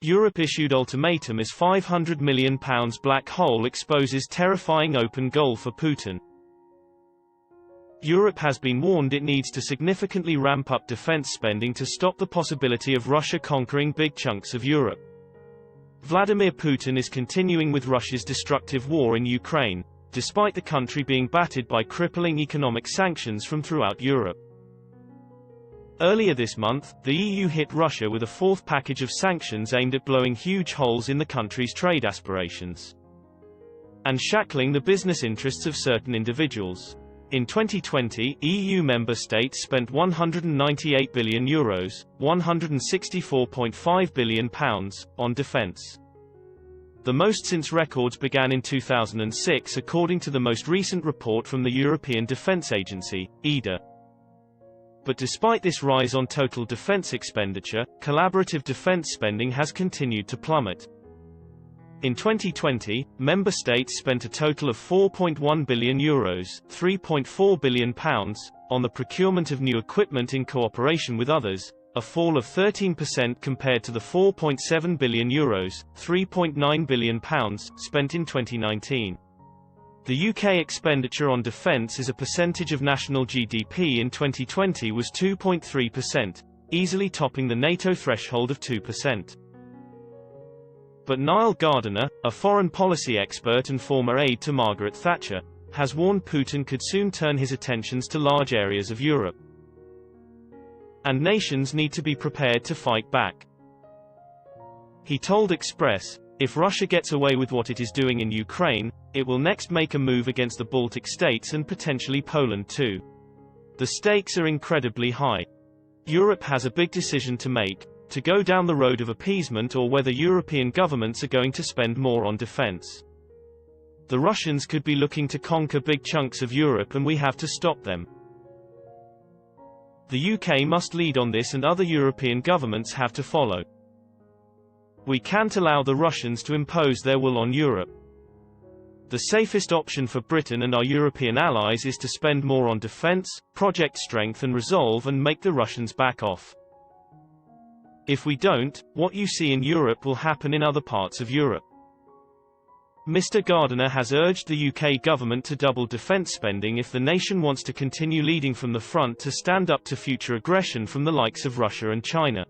Europe issued ultimatum as £500 million black hole exposes terrifying open goal for Putin. Europe has been warned it needs to significantly ramp up defense spending to stop the possibility of Russia conquering big chunks of Europe. Vladimir Putin is continuing with Russia's destructive war in Ukraine, despite the country being battered by crippling economic sanctions from throughout Europe. Earlier this month, the EU hit Russia with a fourth package of sanctions aimed at blowing huge holes in the country's trade aspirations and shackling the business interests of certain individuals. In 2020, EU member states spent €198 billion, £164.5 billion, on defense. The most since records began in 2006 according to the most recent report from the European Defence Agency, EDA. But despite this rise on total defense expenditure, collaborative defense spending has continued to plummet. In 2020, member states spent a total of €4.1 billion, £3.4 billion, on the procurement of new equipment in cooperation with others, a fall of 13% compared to the €4.7 billion, £3.9 billion, spent in 2019. The UK expenditure on defence as a percentage of national GDP in 2020 was 2.3%, easily topping the NATO threshold of 2%. But Niall Gardiner, a foreign policy expert and former aide to Margaret Thatcher, has warned Putin could soon turn his attentions to large areas of Europe. And nations need to be prepared to fight back. He told Express, if Russia gets away with what it is doing in Ukraine, it will next make a move against the Baltic states and potentially Poland too. The stakes are incredibly high. Europe has a big decision to make, to go down the road of appeasement or whether European governments are going to spend more on defense. The Russians could be looking to conquer big chunks of Europe and we have to stop them. The UK must lead on this and other European governments have to follow. We can't allow the Russians to impose their will on Europe. The safest option for Britain and our European allies is to spend more on defense, project strength and resolve and make the Russians back off. If we don't, what you see in Europe will happen in other parts of Europe. Mr. Gardiner has urged the UK government to double defence spending if the nation wants to continue leading from the front to stand up to future aggression from the likes of Russia and China.